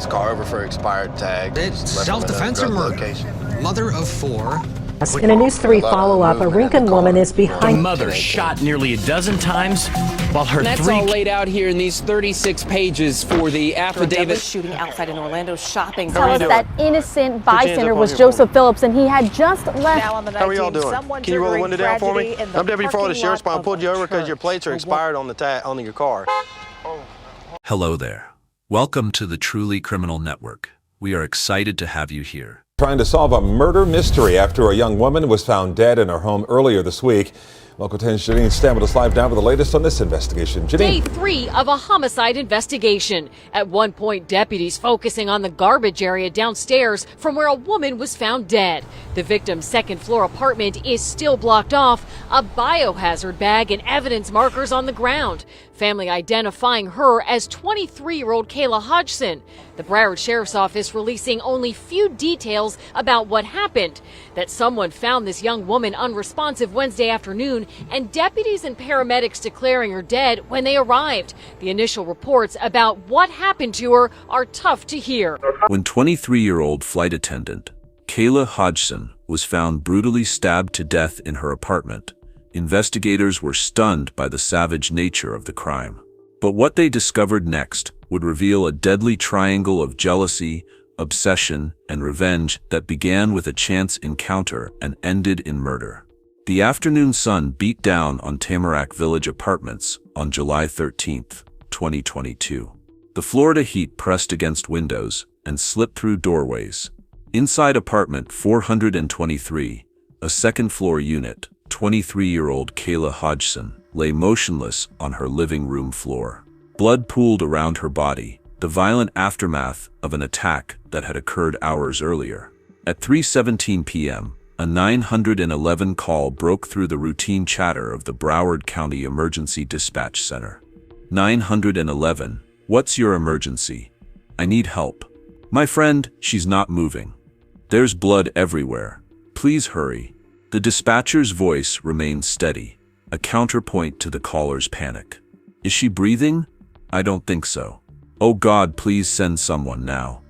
his car over for expired tag. It's self-defense or murder? Mother of 4. In a News 3 follow-up, a Rincon woman is behind. The mother shot nearly a dozen times while her That's all laid out here in these 36 pages for the affidavit. Shooting outside an Orlando shopping Tell us that innocent bystander was Joseph Phillips, and he had just left. Now on the How are y'all doing? Can you roll the window down for me? I'm Deputy Florida Sheriff's Department. Pulled you over because your plates are expired on your car. Hello there. Welcome to the Truly Criminal Network. We are excited to have you here. Trying to solve a murder mystery after a young woman was found dead in her home earlier this week. Local 10's Janine Stam with us live now with the latest on this investigation. Janine. Day 3 of a homicide investigation. At one point, deputies focusing on the garbage area downstairs from where a woman was found dead. The victim's second-floor apartment is still blocked off, a biohazard bag and evidence markers on the ground. Family identifying her as 23-year-old Kayla Hodgson. The Broward Sheriff's Office releasing only few details about what happened. That someone found this young woman unresponsive Wednesday afternoon, and deputies and paramedics declaring her dead when they arrived. The initial reports about what happened to her are tough to hear. When 23-year-old flight attendant Kayla Hodgson was found brutally stabbed to death in her apartment, investigators were stunned by the savage nature of the crime. But what they discovered next would reveal a deadly triangle of jealousy, obsession, and revenge that began with a chance encounter and ended in murder. The afternoon sun beat down on Tamarack Village Apartments on July 13, 2022. The Florida heat pressed against windows and slipped through doorways. Inside apartment 423, a second-floor unit, 23-year-old Kayla Hodgson lay motionless on her living room floor. Blood pooled around her body, the violent aftermath of an attack that had occurred hours earlier. At 3:17 p.m., a 911 call broke through the routine chatter of the Broward County Emergency Dispatch Center. 911, what's your emergency? I need help. My friend, she's not moving. There's blood everywhere. Please hurry. The dispatcher's voice remained steady, a counterpoint to the caller's panic. Is she breathing? I don't think so. Oh God, please send someone now.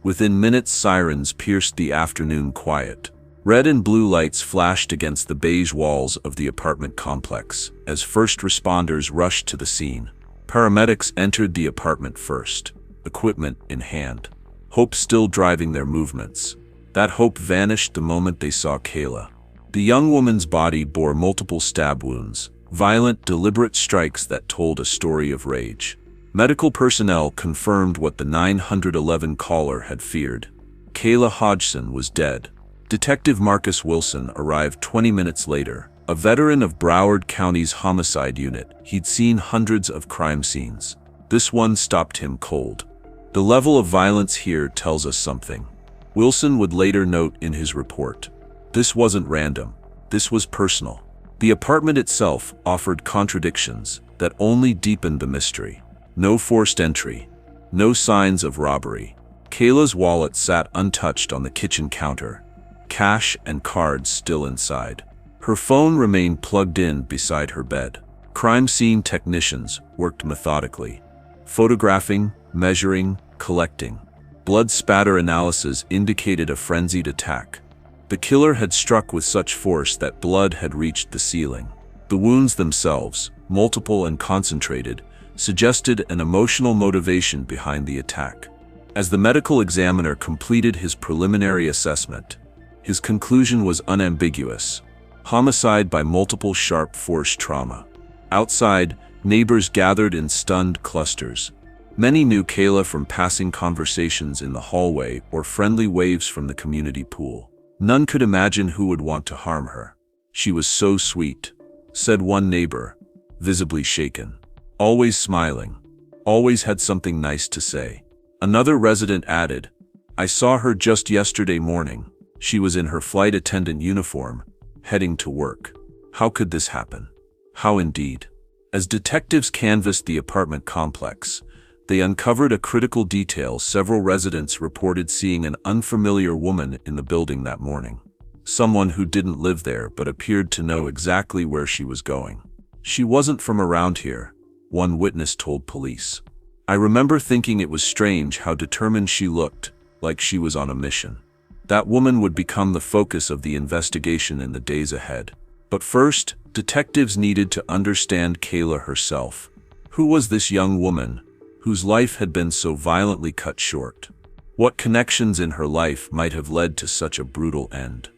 Within minutes, sirens pierced the afternoon quiet. Red and blue lights flashed against the beige walls of the apartment complex as first responders rushed to the scene. Paramedics entered the apartment first, equipment in hand, hope still driving their movements. That hope vanished the moment they saw Kayla. The young woman's body bore multiple stab wounds, violent, deliberate strikes that told a story of rage. Medical personnel confirmed what the 911 caller had feared. Kayla Hodgson was dead. Detective Marcus Wilson arrived 20 minutes later, a veteran of Broward County's homicide unit. He'd seen hundreds of crime scenes. This one stopped him cold. The level of violence here tells us something. Wilson would later note in his report. This wasn't random. This was personal. The apartment itself offered contradictions that only deepened the mystery. No forced entry. No signs of robbery. Kayla's wallet sat untouched on the kitchen counter, cash and cards still inside. Her phone remained plugged in beside her bed. Crime scene technicians worked methodically, photographing, measuring, collecting. Blood spatter analysis indicated a frenzied attack. The killer had struck with such force that blood had reached the ceiling. The wounds themselves, multiple and concentrated, suggested an emotional motivation behind the attack. As the medical examiner completed his preliminary assessment, his conclusion was unambiguous: homicide by multiple sharp force trauma. Outside, neighbors gathered in stunned clusters. Many knew Kayla from passing conversations in the hallway or friendly waves from the community pool. None could imagine who would want to harm her. She was so sweet, said one neighbor, visibly shaken. Always smiling. Always had something nice to say. Another resident added, I saw her just yesterday morning. She was in her flight attendant uniform, heading to work. How could this happen? How indeed. As detectives canvassed the apartment complex, they uncovered a critical detail. Several residents reported seeing an unfamiliar woman in the building that morning. Someone who didn't live there but appeared to know exactly where she was going. She wasn't from around here, one witness told police. I remember thinking it was strange how determined she looked, like she was on a mission. That woman would become the focus of the investigation in the days ahead. But first, detectives needed to understand Kayla herself. Who was this young woman, whose life had been so violently cut short? What connections in her life might have led to such a brutal end?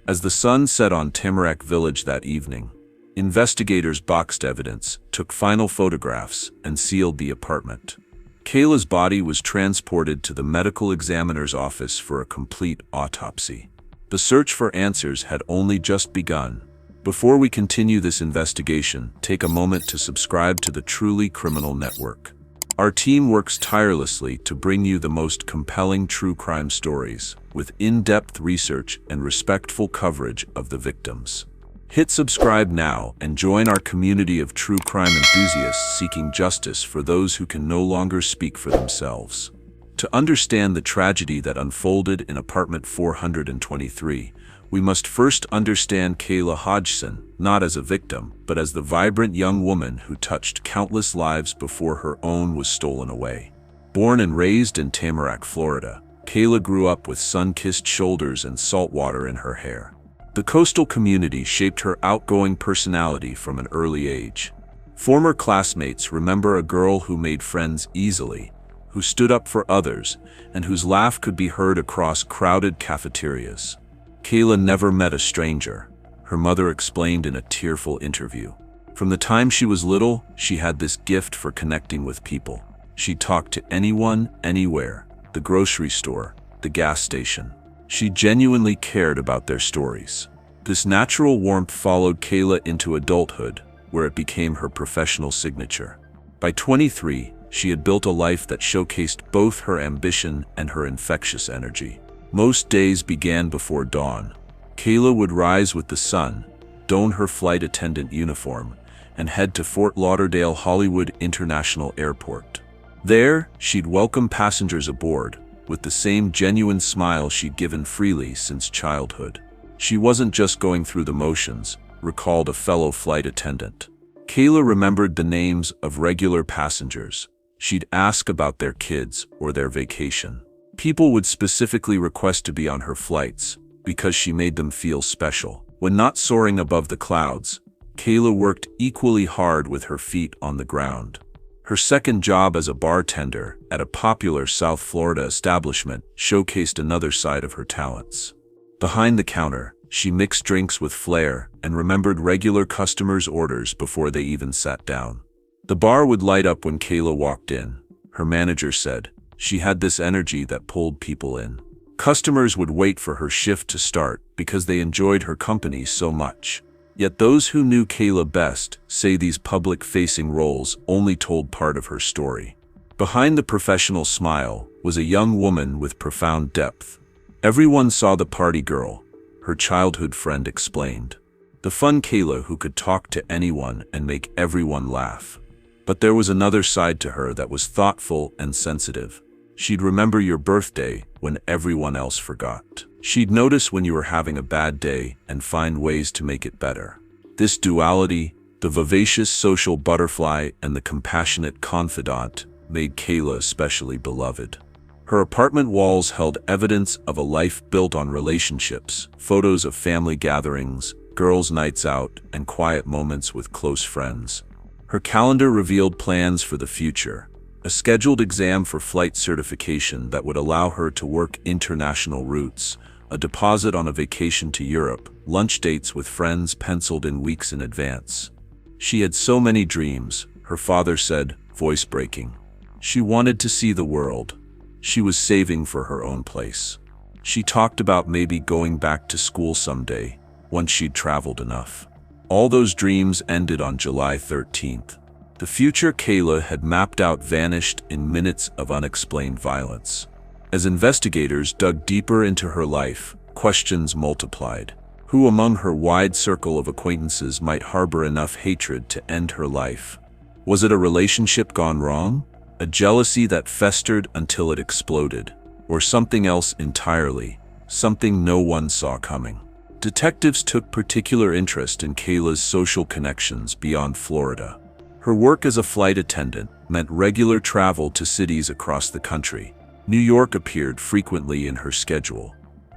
As the sun set on Tamarack Village that evening, investigators boxed evidence, took final photographs, and sealed the apartment. Kayla's body was transported to the medical examiner's office for a complete autopsy. The search for answers had only just begun. Before we continue this investigation, take a moment to subscribe to the Truly Criminal Network. Our team works tirelessly to bring you the most compelling true crime stories, with in-depth research and respectful coverage of the victims. Hit subscribe now and join our community of true crime enthusiasts seeking justice for those who can no longer speak for themselves. To understand the tragedy that unfolded in apartment 423, we must first understand Kayla Hodgson, not as a victim, but as the vibrant young woman who touched countless lives before her own was stolen away. Born and raised in Tamarack, Florida, Kayla grew up with sun-kissed shoulders and salt water in her hair. The coastal community shaped her outgoing personality from an early age. Former classmates remember a girl who made friends easily, who stood up for others, and whose laugh could be heard across crowded cafeterias. Kayla never met a stranger, her mother explained in a tearful interview. From the time she was little, she had this gift for connecting with people. She talked to anyone, anywhere, the grocery store, the gas station. She genuinely cared about their stories. This natural warmth followed Kayla into adulthood, where it became her professional signature. By 23, she had built a life that showcased both her ambition and her infectious energy. Most days began before dawn. Kayla would rise with the sun, don her flight attendant uniform, and head to Fort Lauderdale Hollywood International Airport. There, she'd welcome passengers aboard, with the same genuine smile she'd given freely since childhood. She wasn't just going through the motions, recalled a fellow flight attendant. Kayla remembered the names of regular passengers. She'd ask about their kids or their vacation. People would specifically request to be on her flights because she made them feel special. When not soaring above the clouds, Kayla worked equally hard with her feet on the ground. Her second job as a bartender at a popular South Florida establishment showcased another side of her talents. Behind the counter, she mixed drinks with flair and remembered regular customers' orders before they even sat down. The bar would light up when Kayla walked in, her manager said. She had this energy that pulled people in. Customers would wait for her shift to start because they enjoyed her company so much. Yet those who knew Kayla best say these public-facing roles only told part of her story. Behind the professional smile was a young woman with profound depth. Everyone saw the party girl, her childhood friend explained. The fun Kayla who could talk to anyone and make everyone laugh. But there was another side to her that was thoughtful and sensitive. She'd remember your birthday when everyone else forgot. She'd notice when you were having a bad day and find ways to make it better. This duality, the vivacious social butterfly and the compassionate confidant, made Kayla especially beloved. Her apartment walls held evidence of a life built on relationships, photos of family gatherings, girls' nights out, and quiet moments with close friends. Her calendar revealed plans for the future. A scheduled exam for flight certification that would allow her to work international routes, a deposit on a vacation to Europe, lunch dates with friends penciled in weeks in advance. She had so many dreams, her father said, voice breaking. She wanted to see the world. She was saving for her own place. She talked about maybe going back to school someday, once she'd traveled enough. All those dreams ended on July 13th. The future Kayla had mapped out vanished in minutes of unexplained violence. As investigators dug deeper into her life, questions multiplied. Who among her wide circle of acquaintances might harbor enough hatred to end her life? Was it a relationship gone wrong? A jealousy that festered until it exploded? Or something else entirely, something no one saw coming? Detectives took particular interest in Kayla's social connections beyond Florida. Her work as a flight attendant, meant regular travel to cities across the country. New York appeared frequently in her schedule,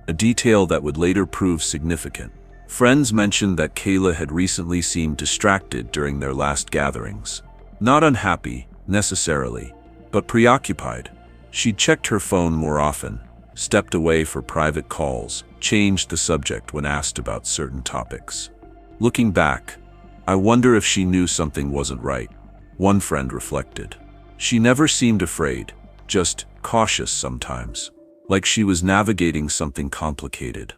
a detail that would later prove significant. Friends mentioned that Kayla had recently seemed distracted during their last gatherings. Not unhappy, necessarily, but preoccupied. She'd checked her phone more often, stepped away for private calls, changed the subject when asked about certain topics. Looking back, I wonder if she knew something wasn't right. One friend reflected. She never seemed afraid, just cautious sometimes, like she was navigating something complicated.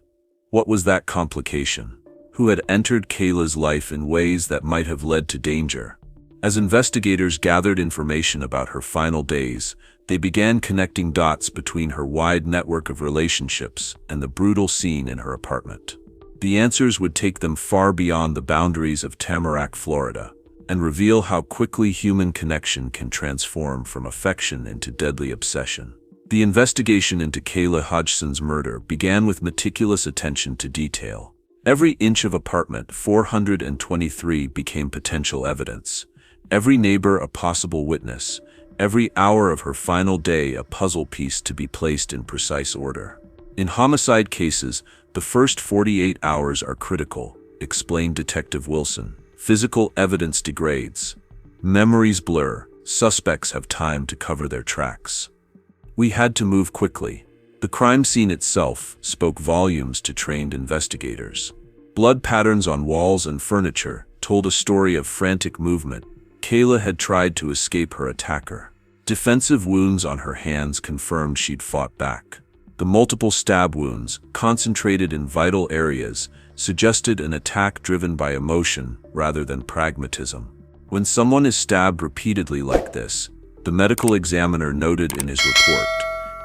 What was that complication? Who had entered Kayla's life in ways that might have led to danger? As investigators gathered information about her final days, they began connecting dots between her wide network of relationships and the brutal scene in her apartment. The answers would take them far beyond the boundaries of Tamarack, Florida, and reveal how quickly human connection can transform from affection into deadly obsession. The investigation into Kayla Hodgson's murder began with meticulous attention to detail. Every inch of apartment 423 became potential evidence, every neighbor a possible witness, every hour of her final day a puzzle piece to be placed in precise order. In homicide cases, the first 48 hours are critical, explained Detective Wilson. Physical evidence degrades. Memories blur. Suspects have time to cover their tracks. We had to move quickly. The crime scene itself spoke volumes to trained investigators. Blood patterns on walls and furniture told a story of frantic movement. Kayla had tried to escape her attacker. Defensive wounds on her hands confirmed she'd fought back. The multiple stab wounds, concentrated in vital areas, suggested an attack driven by emotion rather than pragmatism. When someone is stabbed repeatedly like this, the medical examiner noted in his report,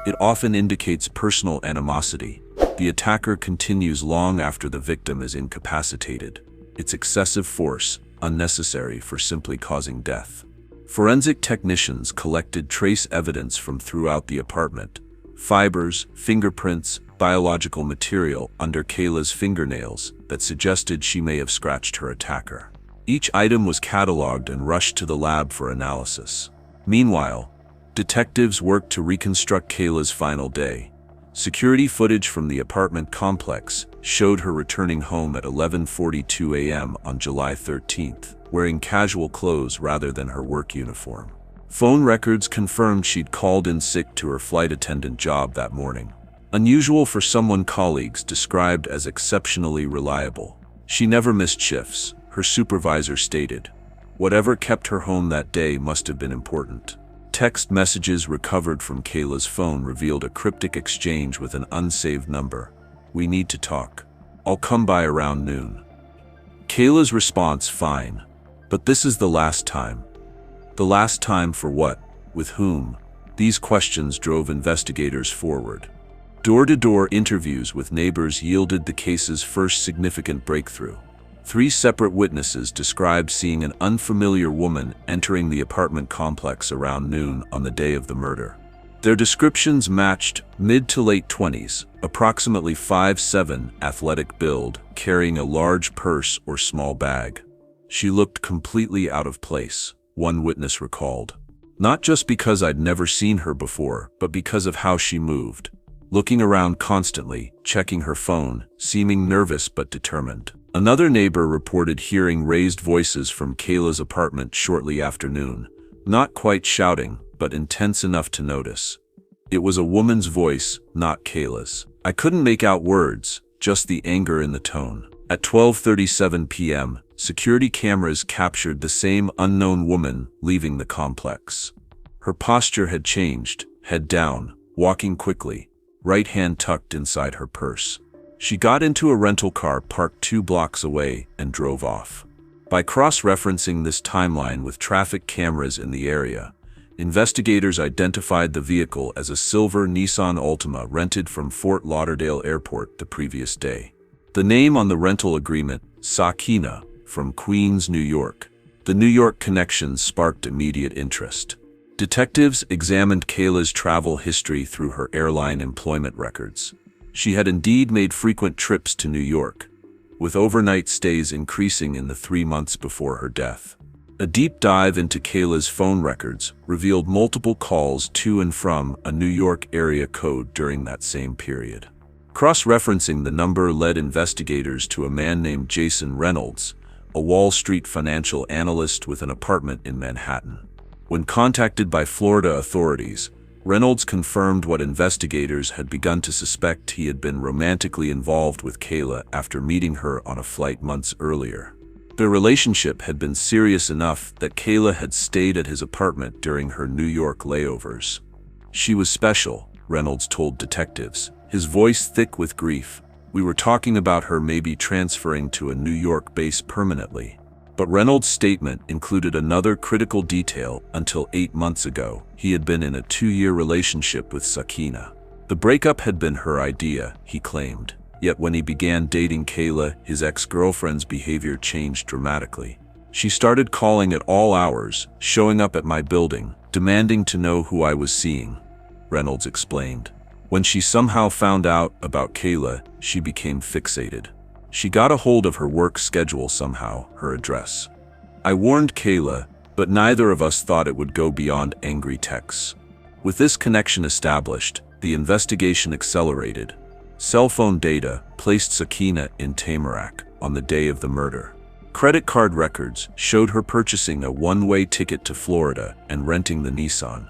it often indicates personal animosity. The attacker continues long after the victim is incapacitated. It's excessive force, unnecessary for simply causing death. Forensic technicians collected trace evidence from throughout the apartment: fibers, fingerprints, biological material under Kayla's fingernails that suggested she may have scratched her attacker. Each item was cataloged and rushed to the lab for analysis. Meanwhile, detectives worked to reconstruct Kayla's final day. Security footage from the apartment complex showed her returning home at 11:42 a.m. on July 13th, wearing casual clothes rather than her work uniform. Phone records confirmed she'd called in sick to her flight attendant job that morning. Unusual for someone colleagues described as exceptionally reliable. She never missed shifts, her supervisor stated. Whatever kept her home that day must have been important. Text messages recovered from Kayla's phone revealed a cryptic exchange with an unsaved number. "We need to talk. I'll come by around noon." Kayla's response, "Fine. But this is the last time." The last time for what? With whom? These questions drove investigators forward. Door-to-door interviews with neighbors yielded the case's first significant breakthrough. 3 separate witnesses described seeing an unfamiliar woman entering the apartment complex around noon on the day of the murder. Their descriptions matched mid to late 20s, approximately 5'7", athletic build, carrying a large purse or small bag. She looked completely out of place, one witness recalled. Not just because I'd never seen her before, but because of how she moved. Looking around constantly, checking her phone, seeming nervous but determined. Another neighbor reported hearing raised voices from Kayla's apartment shortly after noon, not quite shouting, but intense enough to notice. It was a woman's voice, not Kayla's. I couldn't make out words, just the anger in the tone. At 12:37 p.m., security cameras captured the same unknown woman leaving the complex. Her posture had changed, head down, walking quickly, right hand tucked inside her purse. She got into a rental car parked 2 blocks away and drove off. By cross-referencing this timeline with traffic cameras in the area, investigators identified the vehicle as a silver Nissan Altima rented from Fort Lauderdale Airport the previous day. The name on the rental agreement, Sakiyna, from Queens, New York. The New York connection sparked immediate interest. Detectives examined Kayla's travel history through her airline employment records. She had indeed made frequent trips to New York, with overnight stays increasing in the 3 months before her death. A deep dive into Kayla's phone records revealed multiple calls to and from a New York area code during that same period. Cross-referencing the number led investigators to a man named Jason Reynolds, a Wall Street financial analyst with an apartment in Manhattan. When contacted by Florida authorities, Reynolds confirmed what investigators had begun to suspect: he had been romantically involved with Kayla after meeting her on a flight months earlier. Their relationship had been serious enough that Kayla had stayed at his apartment during her New York layovers. "She was special," Reynolds told detectives, his voice thick with grief. "We were talking about her maybe transferring to a New York base permanently." But Reynolds' statement included another critical detail. Until 8 months ago, he had been in a 2-year relationship with Sakiyna. The breakup had been her idea, he claimed. Yet when he began dating Kayla, his ex-girlfriend's behavior changed dramatically. "She started calling at all hours, showing up at my building, demanding to know who I was seeing," Reynolds explained. When she somehow found out about Kayla, she became fixated. "She got a hold of her work schedule somehow, her address. I warned Kayla, but neither of us thought it would go beyond angry texts." With this connection established, the investigation accelerated. Cell phone data placed Sakiyna in Tamarack on the day of the murder. Credit card records showed her purchasing a one-way ticket to Florida and renting the Nissan.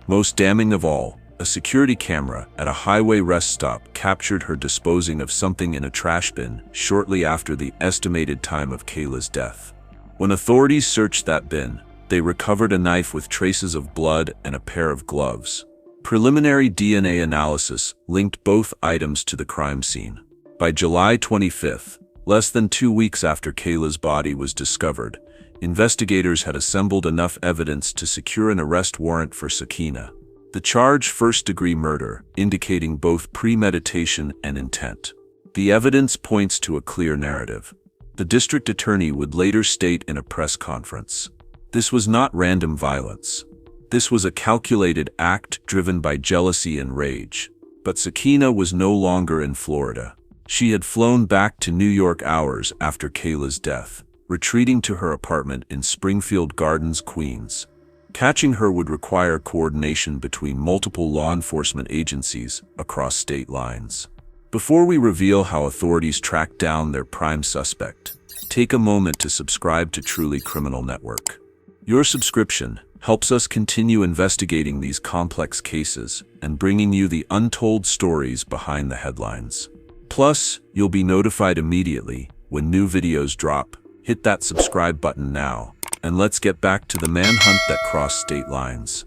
Most damning of all, a security camera at a highway rest stop captured her disposing of something in a trash bin shortly after the estimated time of Kayla's death. When authorities searched that bin, they recovered a knife with traces of blood and a pair of gloves. Preliminary DNA analysis linked both items to the crime scene. By July 25th, less than 2 weeks after Kayla's body was discovered, investigators had assembled enough evidence to secure an arrest warrant for Sakiyna. The charge, first-degree murder, indicating both premeditation and intent. The evidence points to a clear narrative. The district attorney would later state in a press conference, "This was not random violence. This was a calculated act driven by jealousy and rage." But Sakiyna was no longer in Florida. She had flown back to New York hours after Kayla's death, retreating to her apartment in Springfield Gardens, Queens. Catching her would require coordination between multiple law enforcement agencies across state lines. Before we reveal how authorities tracked down their prime suspect, take a moment to subscribe to Truly Criminal Network. Your subscription helps us continue investigating these complex cases and bringing you the untold stories behind the headlines. Plus, you'll be notified immediately when new videos drop. Hit that subscribe button now, and let's get back to the manhunt that crossed state lines.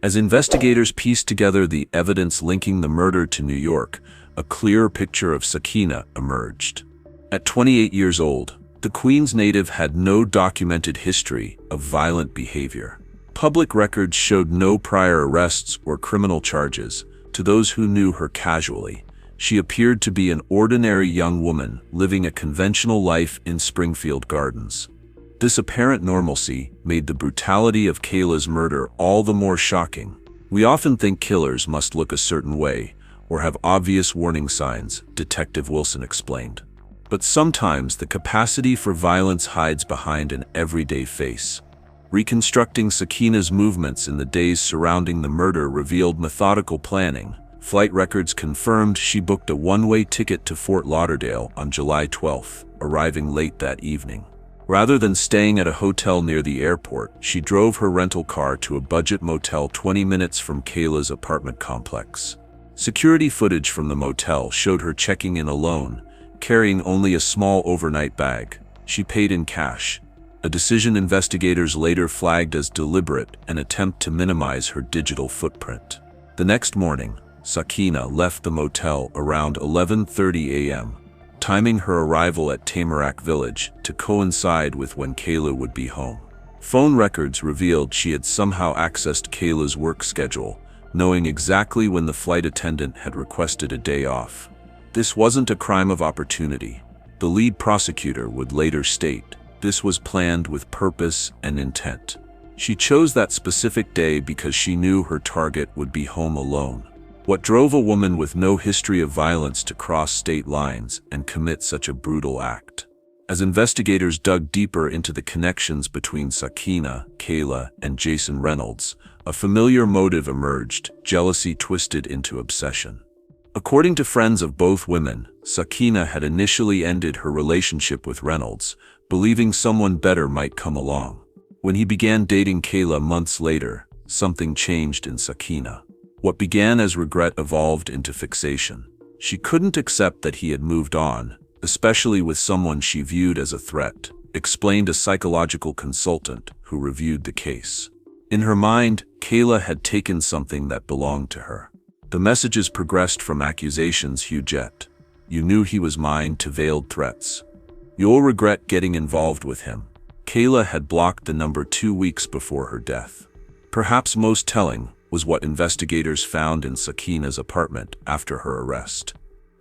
As investigators pieced together the evidence linking the murder to New York, a clearer picture of Sakiyna emerged. At 28 years old, the Queens native had no documented history of violent behavior. Public records showed no prior arrests or criminal charges. To those who knew her casually, she appeared to be an ordinary young woman living a conventional life in Springfield Gardens. This apparent normalcy made the brutality of Kayla's murder all the more shocking. We often think killers must look a certain way or have obvious warning signs, Detective Wilson explained. But sometimes the capacity for violence hides behind an everyday face. Reconstructing Sakiyna's movements in the days surrounding the murder revealed methodical planning. Flight records confirmed she booked a one-way ticket to Fort Lauderdale on July 12th, arriving late that evening. Rather than staying at a hotel near the airport, she drove her rental car to a budget motel 20 minutes from Kayla's apartment complex. Security footage from the motel showed her checking in alone, carrying only a small overnight bag. She paid in cash, a decision investigators later flagged as deliberate, an attempt to minimize her digital footprint. The next morning, Sakiyna left the motel around 11:30 a.m., timing her arrival at Tamarack Village to coincide with when Kayla would be home. Phone records revealed she had somehow accessed Kayla's work schedule, knowing exactly when the flight attendant had requested a day off. This wasn't a crime of opportunity. The lead prosecutor would later state, this was planned with purpose and intent. She chose that specific day because she knew her target would be home alone. What drove a woman with no history of violence to cross state lines and commit such a brutal act? As investigators dug deeper into the connections between Sakiyna, Kayla, and Jason Reynolds, a familiar motive emerged: jealousy twisted into obsession. According to friends of both women, Sakiyna had initially ended her relationship with Reynolds, believing someone better might come along. When he began dating Kayla months later, something changed in Sakiyna. What began as regret evolved into fixation. She couldn't accept that he had moved on, especially with someone she viewed as a threat, explained a psychological consultant who reviewed the case. In her mind, Kayla had taken something that belonged to her. The messages progressed from accusations "Hughette, you knew he was mine" to veiled threats. "You'll regret getting involved with him." Kayla had blocked the number 2 weeks before her death. Perhaps most telling was what investigators found in Sakiyna's apartment after her arrest.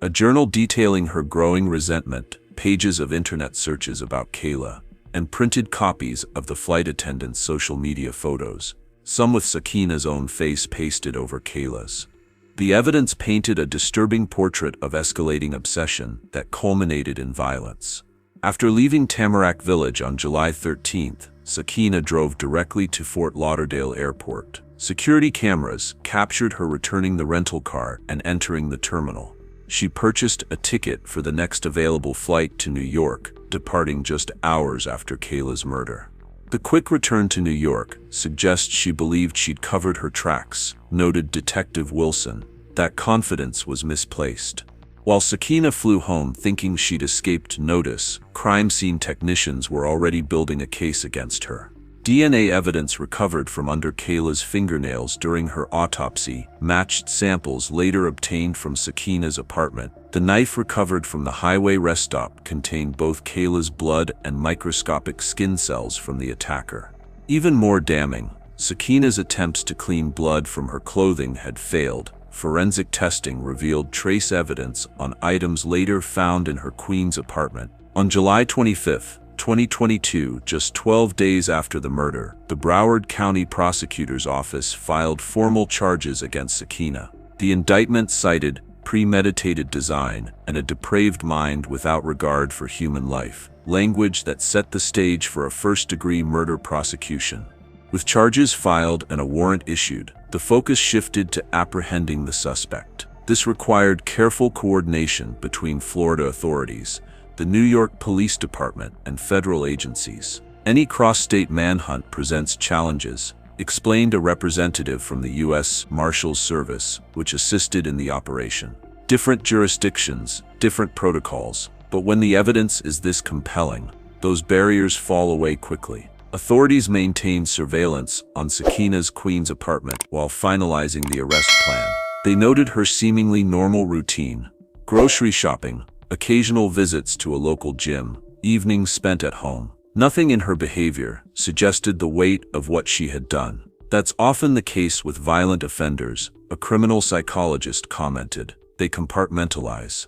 A journal detailing her growing resentment, pages of internet searches about Kayla, and printed copies of the flight attendant's social media photos, some with Sakiyna's own face pasted over Kayla's. The evidence painted a disturbing portrait of escalating obsession that culminated in violence. After leaving Tamarack Village on July 13th, Sakiyna drove directly to Fort Lauderdale Airport. Security cameras captured her returning the rental car and entering the terminal. She purchased a ticket for the next available flight to New York, departing just hours after Kayla's murder. The quick return to New York suggests she believed she'd covered her tracks, noted Detective Wilson. That confidence was misplaced. While Sakiyna flew home thinking she'd escaped notice, crime scene technicians were already building a case against her. DNA evidence recovered from under Kayla's fingernails during her autopsy matched samples later obtained from Sakiyna's apartment. The knife recovered from the highway rest stop contained both Kayla's blood and microscopic skin cells from the attacker. Even more damning, Sakiyna's attempts to clean blood from her clothing had failed. Forensic testing revealed trace evidence on items later found in her Queens apartment. On July 25, 2022, just 12 days after the murder, the Broward County Prosecutor's Office filed formal charges against Sakiyna. The indictment cited premeditated design and a depraved mind without regard for human life, language that set the stage for a first-degree murder prosecution. With charges filed and a warrant issued, the focus shifted to apprehending the suspect. This required careful coordination between Florida authorities, the New York Police Department, and federal agencies. "Any cross-state manhunt presents challenges," explained a representative from the U.S. Marshals Service, which assisted in the operation. "Different jurisdictions, different protocols, but when the evidence is this compelling, those barriers fall away quickly." Authorities maintained surveillance on Sakiyna's Queens apartment while finalizing the arrest plan. They noted her seemingly normal routine: grocery shopping, occasional visits to a local gym, evenings spent at home. Nothing in her behavior suggested the weight of what she had done. "That's often the case with violent offenders," a criminal psychologist commented. "They compartmentalize."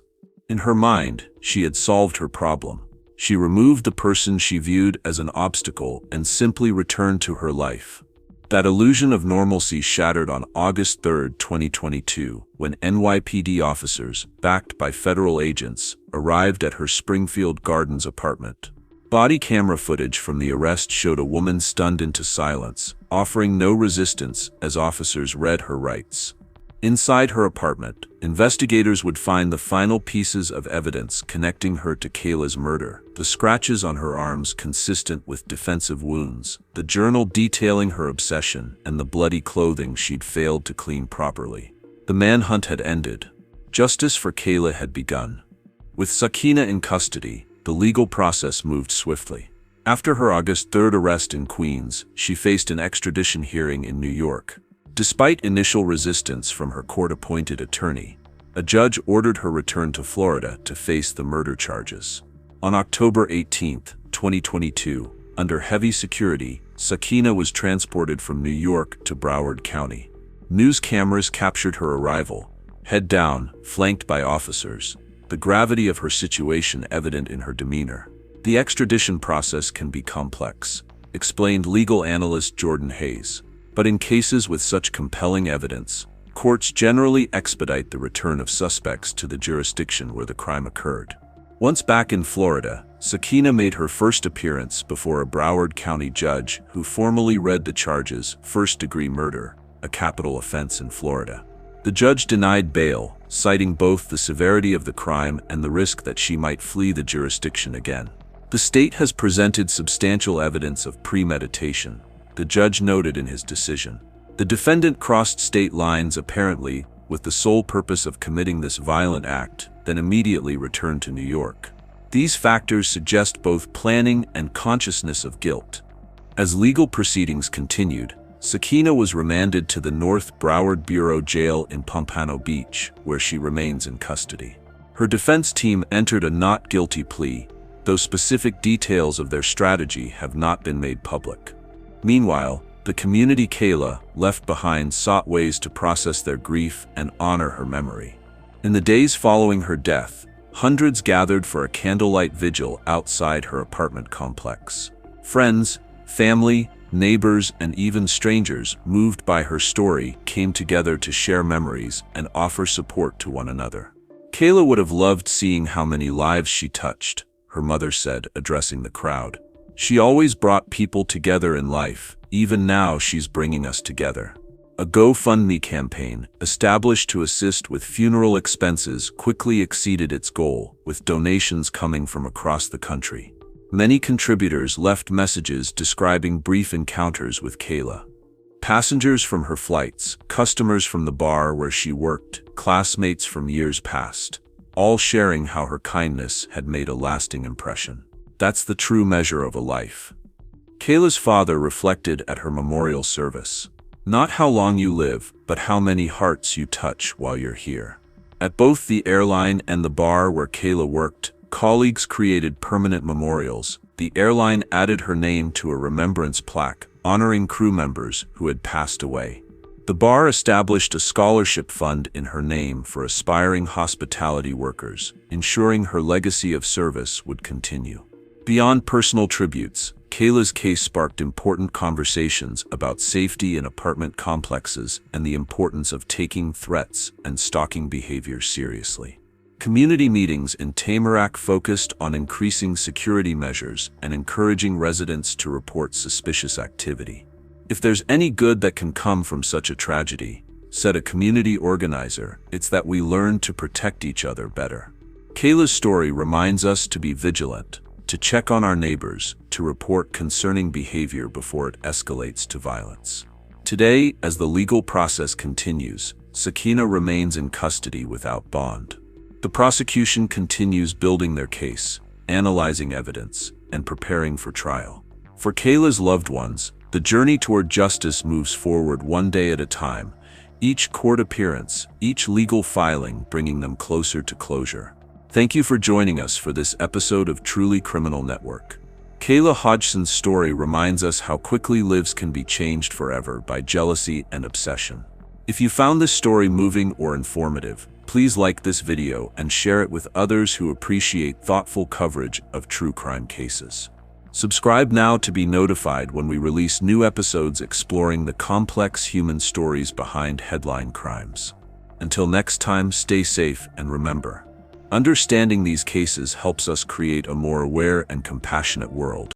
In her mind, she had solved her problem. She removed the person she viewed as an obstacle and simply returned to her life. That illusion of normalcy shattered on August 3, 2022, when NYPD officers, backed by federal agents, arrived at her Springfield Gardens apartment. Body camera footage from the arrest showed a woman stunned into silence, offering no resistance as officers read her rights. Inside her apartment, investigators would find the final pieces of evidence connecting her to Kayla's murder: the scratches on her arms consistent with defensive wounds, the journal detailing her obsession, and the bloody clothing she'd failed to clean properly. The manhunt had ended. Justice for Kayla had begun. With Sakiyna in custody, the legal process moved swiftly. After her August 3 arrest in Queens, she faced an extradition hearing in New York. Despite initial resistance from her court-appointed attorney, a judge ordered her return to Florida to face the murder charges. On October 18, 2022, under heavy security, Sakiyna was transported from New York to Broward County. News cameras captured her arrival, head down, flanked by officers, the gravity of her situation evident in her demeanor. "The extradition process can be complex," explained legal analyst Jordan Hayes. "But in cases with such compelling evidence, courts generally expedite the return of suspects to the jurisdiction where the crime occurred." Once back in Florida, Sakiyna made her first appearance before a Broward County judge who formally read the charges: first-degree murder, a capital offense in Florida. The judge denied bail, citing both the severity of the crime and the risk that she might flee the jurisdiction again. The state has presented substantial evidence of premeditation, the judge noted in his decision. The defendant crossed state lines apparently with the sole purpose of committing this violent act, then immediately returned to New York. These factors suggest both planning and consciousness of guilt. As legal proceedings continued, Sakiyna was remanded to the North Broward Bureau Jail in Pompano Beach, where she remains in custody. Her defense team entered a not guilty plea, though specific details of their strategy have not been made public. Meanwhile, the community Kayla left behind sought ways to process their grief and honor her memory. In the days following her death, hundreds gathered for a candlelight vigil outside her apartment complex. Friends, family, neighbors, and even strangers moved by her story came together to share memories and offer support to one another. Kayla would have loved seeing how many lives she touched, her mother said, addressing the crowd. She always brought people together in life. Even now, she's bringing us together. A GoFundMe campaign, established to assist with funeral expenses, quickly exceeded its goal, with donations coming from across the country. Many contributors left messages describing brief encounters with Kayla. Passengers from her flights, customers from the bar where she worked, classmates from years past, all sharing how her kindness had made a lasting impression. That's the true measure of a life. Kayla's father reflected at her memorial service. Not how long you live, but how many hearts you touch while you're here. At both the airline and the bar where Kayla worked, colleagues created permanent memorials. The airline added her name to a remembrance plaque, honoring crew members who had passed away. The bar established a scholarship fund in her name for aspiring hospitality workers, ensuring her legacy of service would continue. Beyond personal tributes, Kayla's case sparked important conversations about safety in apartment complexes and the importance of taking threats and stalking behavior seriously. Community meetings in Tamarack focused on increasing security measures and encouraging residents to report suspicious activity. If there's any good that can come from such a tragedy, said a community organizer, it's that we learn to protect each other better. Kayla's story reminds us to be vigilant, to check on our neighbors, to report concerning behavior before it escalates to violence. Today, as the legal process continues, Sakiyna remains in custody without bond. The prosecution continues building their case, analyzing evidence, and preparing for trial. For Kayla's loved ones, the journey toward justice moves forward one day at a time, each court appearance, each legal filing bringing them closer to closure. Thank you for joining us for this episode of Truly Criminal Network. Kayla Hodgson's story reminds us how quickly lives can be changed forever by jealousy and obsession. If you found this story moving or informative, please like this video and share it with others who appreciate thoughtful coverage of true crime cases. Subscribe now to be notified when we release new episodes exploring the complex human stories behind headline crimes. Until next time, stay safe and remember, understanding these cases helps us create a more aware and compassionate world.